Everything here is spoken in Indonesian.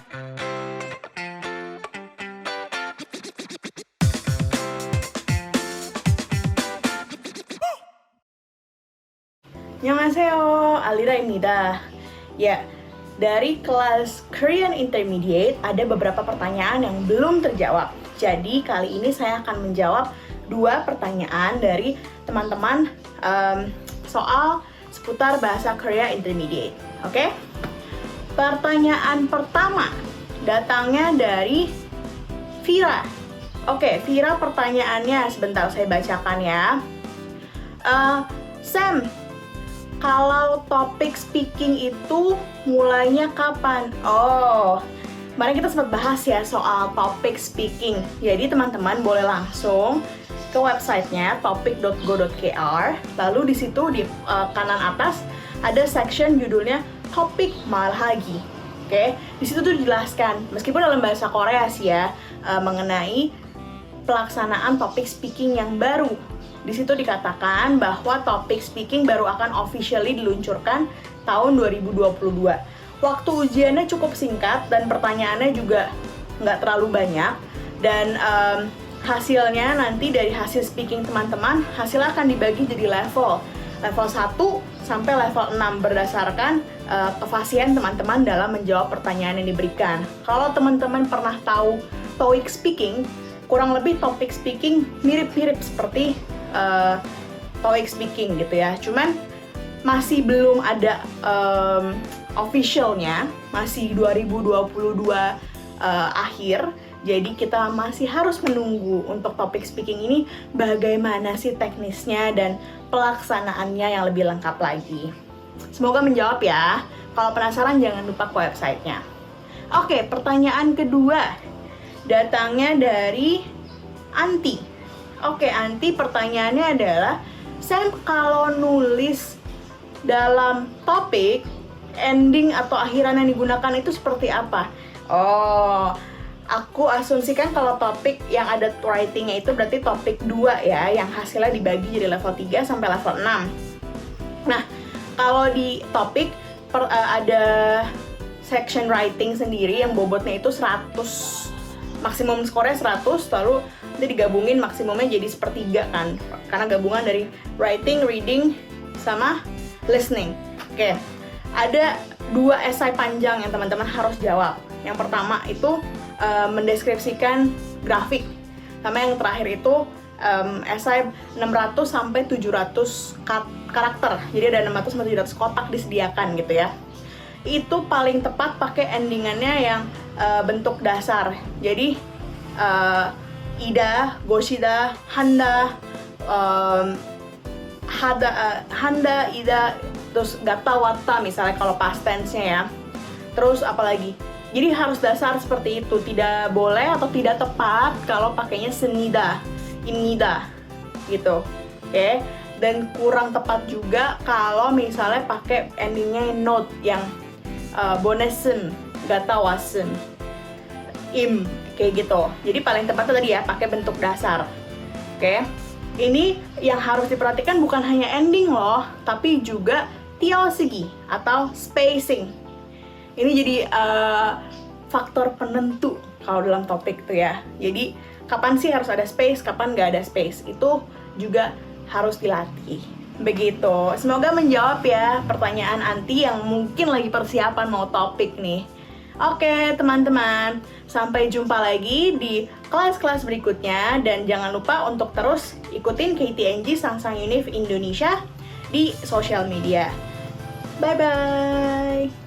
Annyeonghaseyo, Alira입니다. Ya, dari kelas Korean Intermediate ada beberapa pertanyaan yang belum terjawab. Jadi kali ini saya akan menjawab 2 pertanyaan dari teman-teman soal seputar bahasa Korea Intermediate. Oke? Pertanyaan pertama datangnya dari Vira. Oke, Vira pertanyaannya sebentar saya bacakan ya. Sam, kalau topik speaking itu mulainya kapan? Oh, kemarin kita sempat bahas ya soal topik speaking. Jadi teman-teman boleh langsung ke websitenya topic.go.kr. Lalu di situ di kanan atas ada section judulnya topik malhagi. Oke, di situ tuh dijelaskan, meskipun dalam bahasa Korea sih ya, mengenai pelaksanaan topik speaking yang baru. Di situ dikatakan bahwa topik speaking baru akan officially diluncurkan tahun 2022. Waktu ujiannya cukup singkat dan pertanyaannya juga nggak terlalu banyak. Dan hasilnya nanti dari hasil speaking teman-teman, hasilnya akan dibagi jadi level 1 sampai level 6 berdasarkan kefasihan teman-teman dalam menjawab pertanyaan yang diberikan. Kalau teman-teman pernah tahu TOEIC speaking, kurang lebih topik speaking mirip-mirip seperti TOEIC speaking gitu ya. Cuman masih belum ada officialnya, masih 2022 akhir. Jadi kita masih harus menunggu untuk topik speaking ini bagaimana sih teknisnya dan pelaksanaannya yang lebih lengkap lagi. Semoga menjawab ya. Kalau penasaran jangan lupa ke websitenya. Oke, pertanyaan kedua datangnya dari Anti. Oke, Anti, pertanyaannya adalah, Sam, kalau nulis dalam topik, ending atau akhiran yang digunakan itu seperti apa? Oh, aku asumsikan kalau topik yang ada writing-nya itu berarti topik 2 ya, yang hasilnya dibagi jadi level 3 sampai level 6. Nah, kalau di topik ada section writing sendiri yang bobotnya itu 100, maksimum skornya 100, lalu nanti digabungin maksimumnya jadi sepertiga kan, karena gabungan dari writing, reading, sama listening. Oke, ada 2 esai panjang yang teman-teman harus jawab. Yang pertama itu mendeskripsikan grafik, sama yang terakhir itu esai 600 sampai 700 karakter. Jadi ada 600 sampai 700 kotak disediakan gitu ya. Itu paling tepat pakai endingannya yang bentuk dasar. Jadi ida, goshida, handa, handa, ida, terus gata, wata misalnya kalau past tense-nya ya. Terus apalagi? Jadi harus dasar seperti itu. Tidak boleh atau tidak tepat kalau pakainya senida, imnida gitu. Oke? Dan kurang tepat juga kalau misalnya pakai endingnya note yang bonesen, gata, wasen, im kayak gitu. Jadi paling tepatnya tadi ya pakai bentuk dasar. Oke. Ini yang harus diperhatikan bukan hanya ending loh, tapi juga tiosegi atau spacing. Ini jadi faktor penentu kalau dalam topik tuh ya. Jadi kapan sih harus ada space, kapan nggak ada space, itu juga harus dilatih. Begitu. Semoga menjawab ya pertanyaan Anti yang mungkin lagi persiapan mau topik nih. Oke teman-teman, sampai jumpa lagi di kelas-kelas berikutnya. Dan jangan lupa untuk terus ikutin KTNG Sangsang Univ Indonesia di sosial media. Bye-bye!